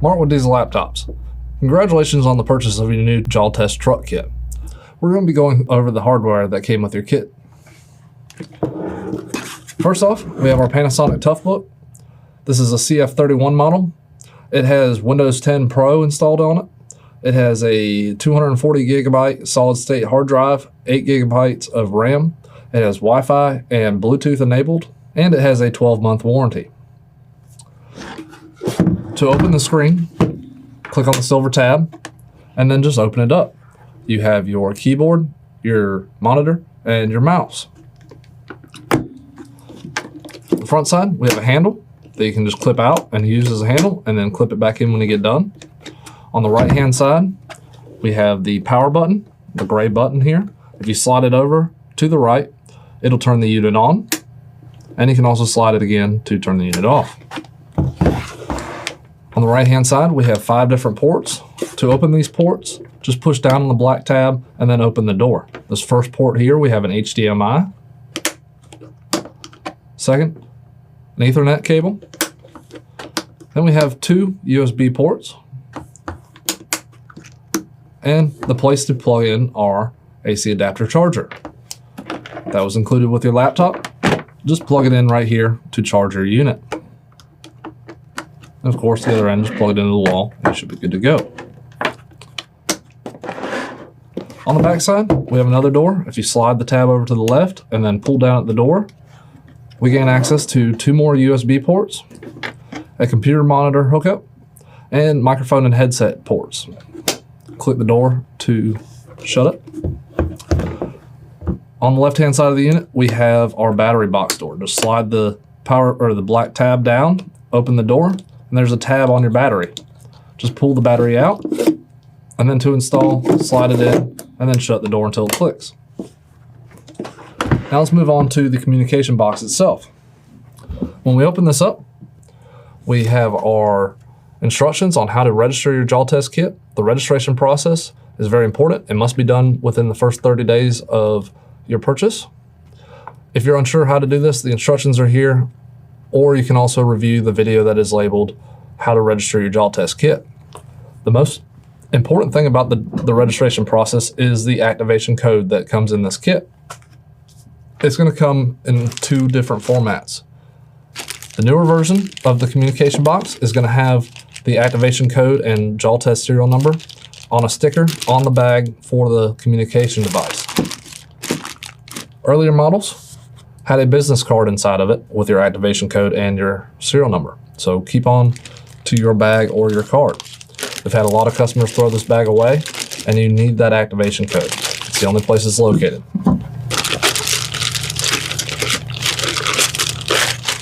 Mark with Diesel Laptops. Congratulations on the purchase of your new Jaltest truck kit. We're going to be going over the hardware that came with your kit. First off, we have our Panasonic Toughbook. This is a CF31 model. It has Windows 10 Pro installed on it. It has a 240 gigabyte solid state hard drive, 8 gigabytes of RAM. It has Wi-Fi and Bluetooth enabled, and it has a 12-month warranty. To open the screen, click on the silver tab, and then just open it up. You have your keyboard, your monitor, and your mouse. On the front side, we have a handle that you can just clip out and use as a handle, and then clip it back in when you get done. On the right-hand side, we have the power button, the gray button here. If you slide it over to the right, it'll turn the unit on, and you can also slide it again to turn the unit off. On the right-hand side, we have 5 different ports. To open these ports, just push down on the black tab and then open the door. This first port here, we have an HDMI. Second, an Ethernet cable. Then we have 2 USB ports. And the place to plug in our AC adapter charger. That was included with your laptop. Just plug it in right here to charge your unit. And of course, the other end, just plug it into the wall, and you should be good to go. On the back side, we have another door. If you slide the tab over to the left and then pull down at the door, we gain access to 2 more USB ports, a computer monitor hookup, and microphone and headset ports. Click the door to shut it. On the left-hand side of the unit, we have our battery box door. Just slide the power or the black tab down, open the door, and there's a tab on your battery. Just pull the battery out, and then to install, slide it in, and then shut the door until it clicks. Now let's move on to the communication box itself. When we open this up, we have our instructions on how to register your Jaltest kit. The registration process is very important. It must be done within the first 30 days of your purchase. If you're unsure how to do this, the instructions are here, or you can also review the video that is labeled how to register your Jaltest kit. The most important thing about the registration process is the activation code that comes in this kit. It's going to come in 2 different formats. The newer version of the communication box is going to have the activation code and Jaltest serial number on a sticker on the bag for the communication device. Earlier models had a business card inside of it with your activation code and your serial number. So keep on to your bag or your card. We've had a lot of customers throw this bag away, and you need that activation code. It's the only place it's located.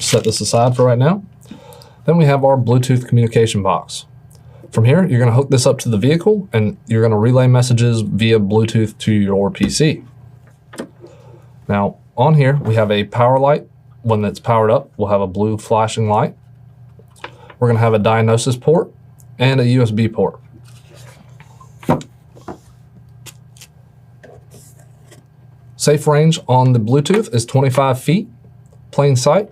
Set this aside for right now. Then we have our Bluetooth communication box. From here, you're going to hook this up to the vehicle, and you're going to relay messages via Bluetooth to your PC. Now, on here, we have a power light. When it's powered up, we'll have a blue flashing light. We're going to have a diagnosis port and a USB port. Safe range on the Bluetooth is 25 feet, plain sight.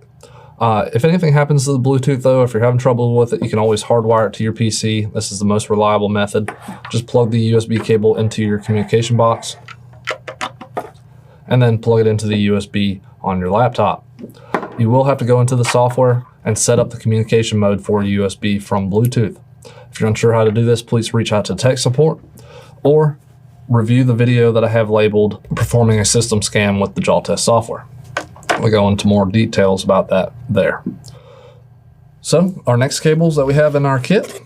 If anything happens to the Bluetooth though, if you're having trouble with it, you can always hardwire it to your PC. This is the most reliable method. Just plug the USB cable into your communication box and then plug it into the USB on your laptop. You will have to go into the software and set up the communication mode for USB from Bluetooth. If you're unsure how to do this, please reach out to tech support or review the video that I have labeled Performing a System Scan with the Jaltest software. We'll go into more details about that there. So our next cables that we have in our kit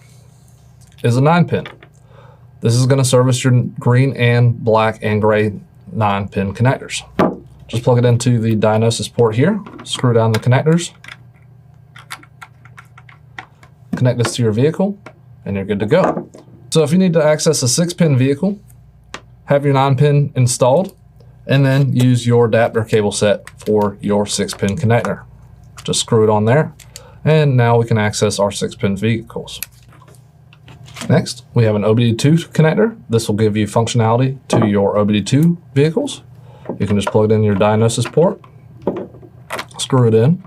is a 9-pin. This is going to service your green and black and gray 9-pin connectors. Just plug it into the diagnosis port here, screw down the connectors, connect this to your vehicle, and you're good to go. So if you need to access a 6-pin vehicle, have your 9-pin installed, and then use your adapter cable set for your 6-pin connector. Just screw it on there, and now we can access our 6-pin vehicles. Next, we have an Obd2 connector. This will give you functionality to your Obd2 vehicles. You can just plug it in your diagnosis port, screw it in,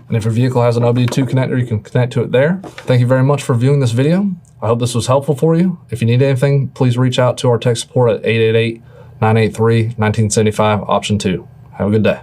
And if your vehicle has an Obd2 connector, you can connect to it there. Thank you very much for viewing this video. I hope this was helpful for you. If you need anything, please reach out to our tech support at 888-983-1975, option 2. Have a good day.